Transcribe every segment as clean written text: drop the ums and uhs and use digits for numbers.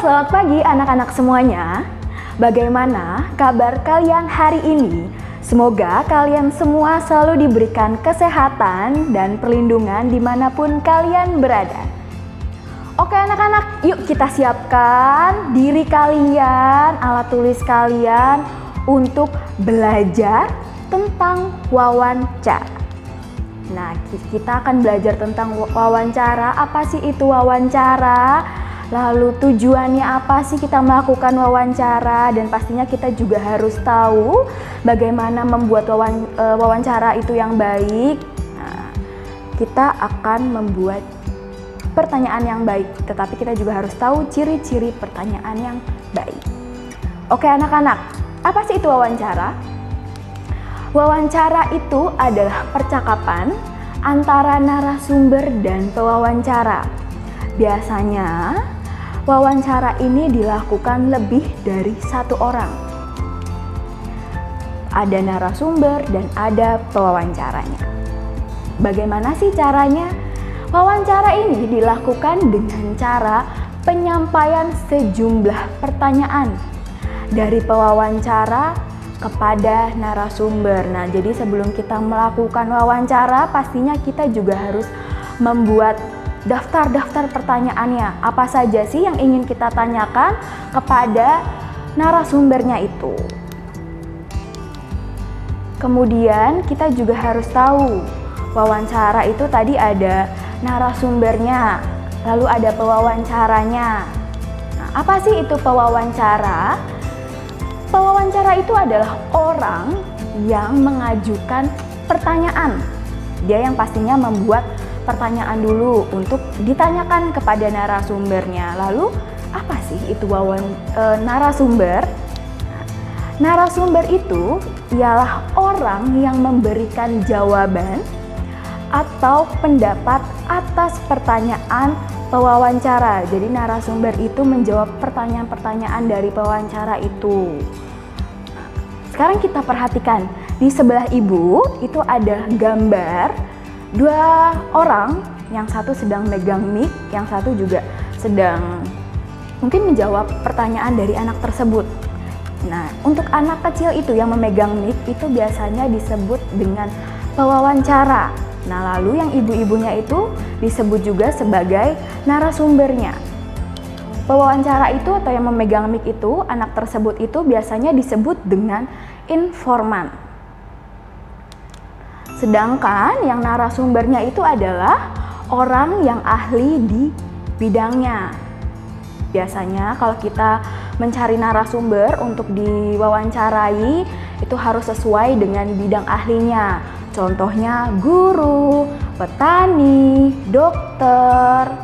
selamat pagi anak-anak semuanya. Bagaimana kabar kalian hari ini? Semoga kalian semua selalu diberikan kesehatan dan perlindungan dimanapun kalian berada. Oke anak-anak, yuk kita siapkan diri kalian, alat tulis kalian untuk belajar tentang wawancara. Nah, kita akan belajar tentang wawancara. Apa sih itu wawancara? Lalu tujuannya apa sih kita melakukan wawancara? Dan pastinya kita juga harus tahu bagaimana membuat wawancara itu yang baik. Nah, kita akan membuat pertanyaan yang baik, tetapi kita juga harus tahu ciri-ciri pertanyaan yang baik. Oke anak-anak, apa sih itu wawancara? Wawancara itu adalah percakapan antara narasumber dan pewawancara. Biasanya, wawancara ini dilakukan lebih dari satu orang. Ada narasumber dan ada pewawancaranya. Bagaimana sih caranya? Wawancara ini dilakukan dengan cara penyampaian sejumlah pertanyaan dari pewawancara kepada narasumber. Nah, jadi sebelum kita melakukan wawancara, pastinya kita juga harus membuat daftar-daftar pertanyaannya. Apa saja sih yang ingin kita tanyakan kepada narasumbernya itu. Kemudian kita juga harus tahu, wawancara itu tadi ada narasumbernya, lalu ada pewawancaranya. Nah, apa sih itu pewawancara? Pewawancara itu adalah orang yang mengajukan pertanyaan. Dia yang pastinya membuat pertanyaan dulu untuk ditanyakan kepada narasumbernya. Lalu apa sih itu narasumber? Narasumber itu ialah orang yang memberikan jawaban atau pendapat atas pertanyaan pewawancara. Jadi narasumber itu menjawab pertanyaan-pertanyaan dari pewawancara itu. Sekarang kita perhatikan, di sebelah ibu itu ada gambar dua orang, yang satu sedang megang mic, yang satu juga sedang mungkin menjawab pertanyaan dari anak tersebut. Nah, untuk anak kecil itu yang memegang mic itu biasanya disebut dengan pewawancara. Nah, lalu yang ibu-ibunya itu disebut juga sebagai narasumbernya. Pewawancara itu atau yang memegang mic itu, anak tersebut itu biasanya disebut dengan informan. Sedangkan yang narasumbernya itu adalah orang yang ahli di bidangnya. Biasanya kalau kita mencari narasumber untuk diwawancarai, itu harus sesuai dengan bidang ahlinya. Contohnya guru, petani, dokter,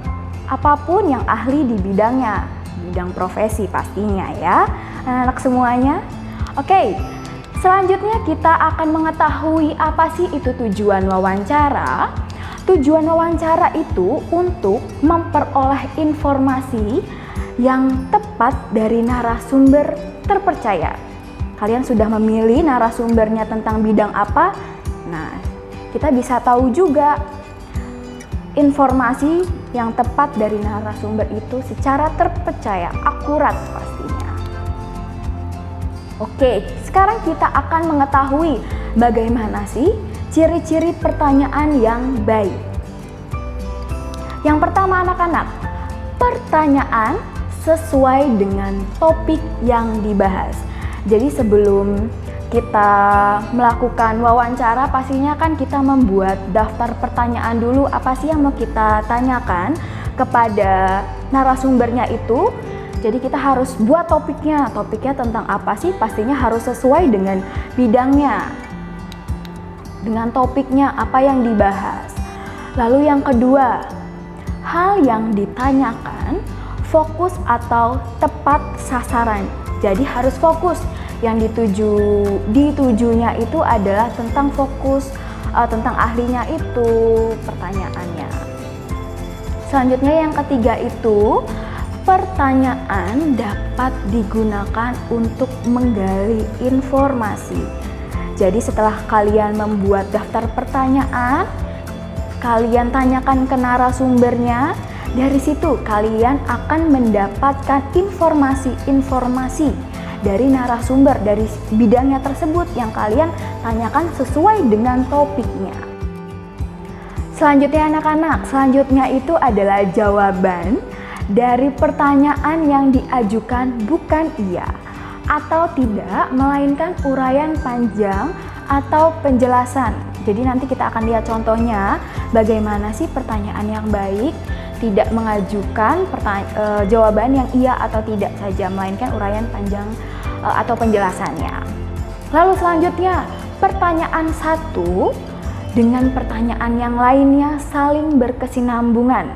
apapun yang ahli di bidangnya, bidang profesi pastinya ya, anak-anak semuanya. Oke, selanjutnya kita akan mengetahui apa sih itu tujuan wawancara. Tujuan wawancara itu untuk memperoleh informasi yang tepat dari narasumber terpercaya. Kalian sudah memilih narasumbernya tentang bidang apa? Nah, kita bisa tahu juga informasi yang tepat dari narasumber itu secara terpercaya, akurat pastinya. Oke, sekarang kita akan mengetahui bagaimana sih ciri-ciri pertanyaan yang baik. Yang pertama anak-anak, pertanyaan sesuai dengan topik yang dibahas. Jadi sebelum kita melakukan wawancara, pastinya kan kita membuat daftar pertanyaan dulu, apa sih yang mau kita tanyakan kepada narasumbernya itu. Jadi kita harus buat topiknya tentang apa sih, pastinya harus sesuai dengan bidangnya, dengan topiknya apa yang dibahas. Lalu yang kedua, hal yang ditanyakan fokus atau tepat sasaran. Jadi harus fokus. Yang ditujunya itu adalah tentang fokus, tentang ahlinya itu pertanyaannya. Selanjutnya yang ketiga itu, pertanyaan dapat digunakan untuk menggali informasi. Jadi setelah kalian membuat daftar pertanyaan, kalian tanyakan ke narasumbernya, Dari situ kalian akan mendapatkan informasi-informasi dari narasumber, dari bidangnya tersebut yang kalian tanyakan sesuai dengan topiknya. Selanjutnya anak-anak, selanjutnya itu adalah jawaban dari pertanyaan yang diajukan bukan iya atau tidak, melainkan uraian panjang atau penjelasan. Jadi nanti kita akan lihat contohnya bagaimana sih pertanyaan yang baik tidak mengajukan jawaban yang iya atau tidak saja, melainkan uraian panjang atau penjelasannya. Lalu selanjutnya, pertanyaan satu dengan pertanyaan yang lainnya saling berkesinambungan.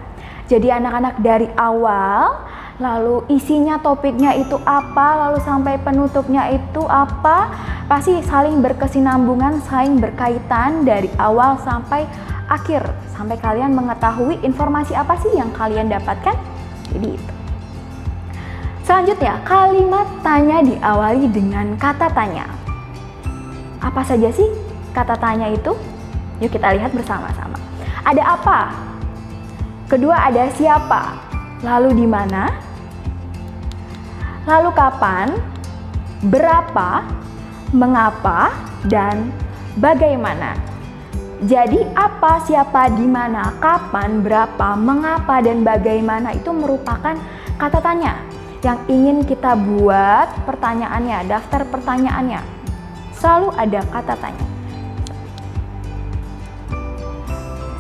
Jadi anak-anak dari awal, lalu isinya topiknya itu apa, lalu sampai penutupnya itu apa, pasti saling berkesinambungan, saling berkaitan dari awal sampai akhir, sampai kalian mengetahui informasi apa sih yang kalian dapatkan. Jadi itu. Selanjutnya, kalimat tanya diawali dengan kata tanya. Apa saja sih kata tanya itu? Yuk kita lihat bersama-sama. Ada apa? Kedua ada siapa? Lalu di mana? Lalu kapan? Berapa? Mengapa? Dan bagaimana? Jadi apa, siapa, di mana, kapan, berapa, mengapa, dan bagaimana itu merupakan kata tanya yang ingin kita buat pertanyaannya, daftar pertanyaannya. Selalu ada kata tanya.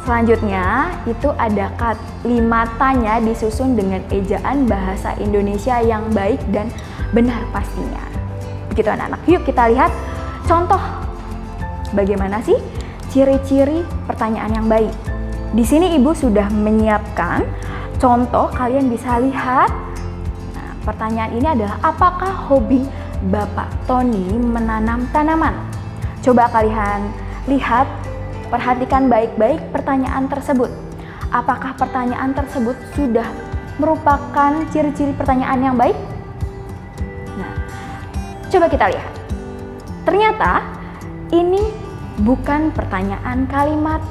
Selanjutnya itu ada kalimat tanya disusun dengan ejaan bahasa Indonesia yang baik dan benar pastinya. Begitu anak-anak. Yuk kita lihat contoh bagaimana sih ciri-ciri pertanyaan yang baik. Di sini Ibu sudah menyiapkan contoh, kalian bisa lihat. Nah, pertanyaan ini adalah apakah hobi Bapak Tony menanam tanaman? Coba kalian lihat, perhatikan baik-baik pertanyaan tersebut. Apakah pertanyaan tersebut sudah merupakan ciri-ciri pertanyaan yang baik? Nah, coba kita lihat. Ternyata ini bukan pertanyaan kalimat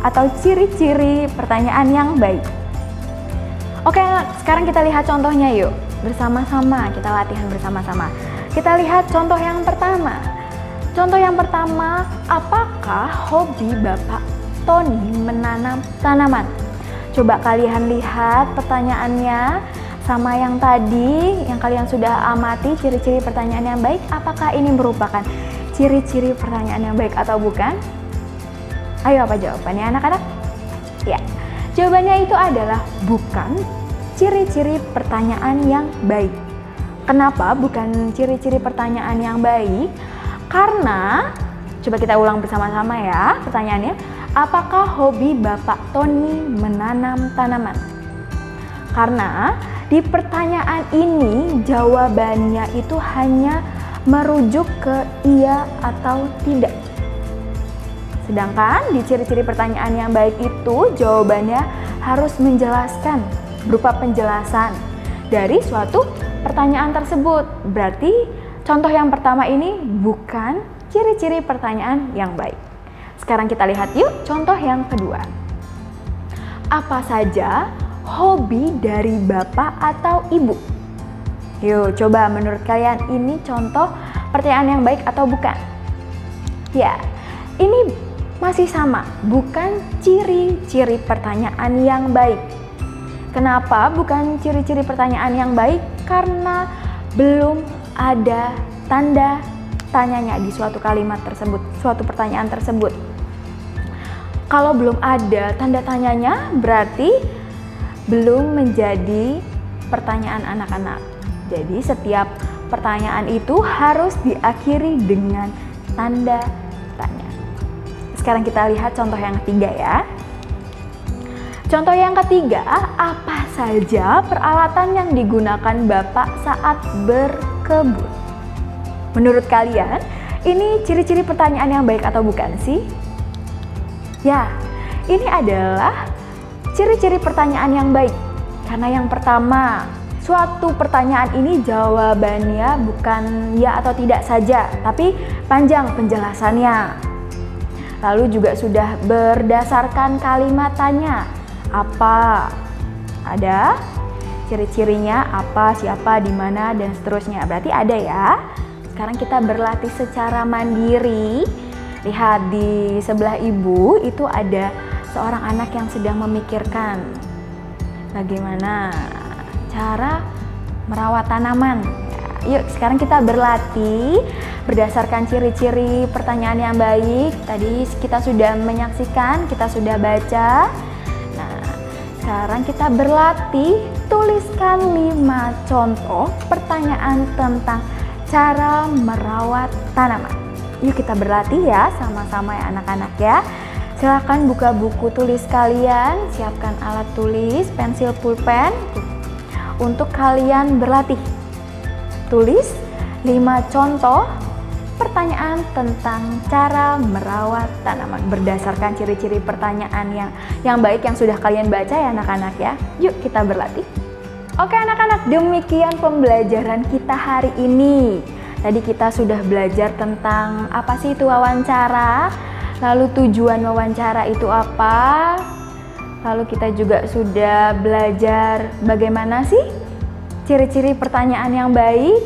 atau ciri-ciri pertanyaan yang baik. Oke, sekarang kita lihat contohnya yuk. Bersama-sama, kita latihan bersama-sama. Kita lihat contoh yang pertama. Contoh yang pertama, apakah hobi Bapak Tony menanam tanaman? Coba kalian lihat pertanyaannya sama yang tadi, yang kalian sudah amati ciri-ciri pertanyaan yang baik. Apakah ini merupakan ciri-ciri pertanyaan yang baik atau bukan? Ayo, apa jawabannya anak-anak? Ya, jawabannya itu adalah bukan ciri-ciri pertanyaan yang baik. Kenapa bukan ciri-ciri pertanyaan yang baik? Karena, coba kita ulang bersama-sama ya pertanyaannya. Apakah hobi Bapak Tony menanam tanaman? Karena di pertanyaan ini jawabannya itu hanya merujuk ke iya atau tidak. Sedangkan di ciri-ciri pertanyaan yang baik itu jawabannya harus menjelaskan, berupa penjelasan dari suatu pertanyaan tersebut. Berarti contoh yang pertama ini bukan ciri-ciri pertanyaan yang baik. Sekarang kita lihat yuk contoh yang kedua. Apa saja hobi dari Bapak atau Ibu? Yuk coba menurut kalian ini contoh pertanyaan yang baik atau bukan? Ya, ini masih sama, bukan ciri-ciri pertanyaan yang baik. Kenapa bukan ciri-ciri pertanyaan yang baik? Karena belum ada tanda tanyanya di suatu kalimat tersebut, suatu pertanyaan tersebut. Kalau belum ada tanda tanyanya, berarti belum menjadi pertanyaan anak-anak. Jadi setiap pertanyaan itu harus diakhiri dengan tanda tanya. Sekarang kita lihat contoh yang ketiga ya. Contoh yang ketiga, apa saja peralatan yang digunakan Bapak saat berkebun? Menurut kalian, ini ciri-ciri pertanyaan yang baik atau bukan sih? Ya, ini adalah ciri-ciri pertanyaan yang baik. Karena yang pertama, suatu pertanyaan ini jawabannya bukan ya atau tidak saja, tapi panjang penjelasannya. Lalu juga sudah berdasarkan kalimat tanya. apa? Ada ciri-cirinya apa, siapa, di mana, dan seterusnya. Berarti ada ya. Sekarang kita berlatih secara mandiri. Lihat di sebelah ibu itu ada seorang anak yang sedang memikirkan bagaimana cara merawat tanaman. Yuk sekarang kita berlatih berdasarkan ciri-ciri pertanyaan yang baik. Tadi kita sudah menyaksikan, kita sudah baca. Nah, sekarang kita berlatih tuliskan 5 contoh pertanyaan tentang cara merawat tanaman. Yuk kita berlatih ya sama-sama ya anak-anak ya. Silakan buka buku tulis kalian, siapkan alat tulis, pensil pulpen untuk kalian berlatih. Tulis 5 contoh pertanyaan tentang cara merawat tanaman berdasarkan ciri-ciri pertanyaan yang baik yang sudah kalian baca ya anak-anak ya. Yuk kita berlatih. Oke anak-anak, demikian pembelajaran kita hari ini. Tadi kita sudah belajar tentang apa sih itu wawancara, lalu tujuan wawancara itu apa, lalu kita juga sudah belajar bagaimana sih ciri-ciri pertanyaan yang baik.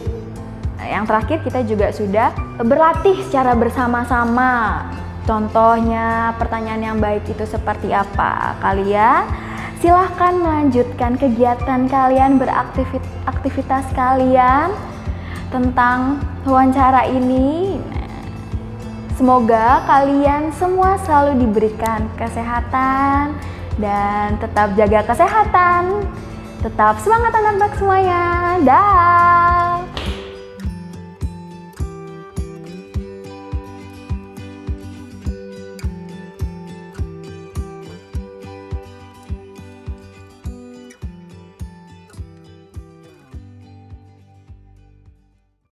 Yang terakhir kita juga sudah berlatih secara bersama-sama. Contohnya pertanyaan yang baik itu seperti apa. Kalian silahkan melanjutkan kegiatan kalian, beraktivitas kalian tentang wawancara ini. Semoga kalian semua selalu diberikan kesehatan dan tetap jaga kesehatan. Tetap semangat anak-anak semuanya. Dah.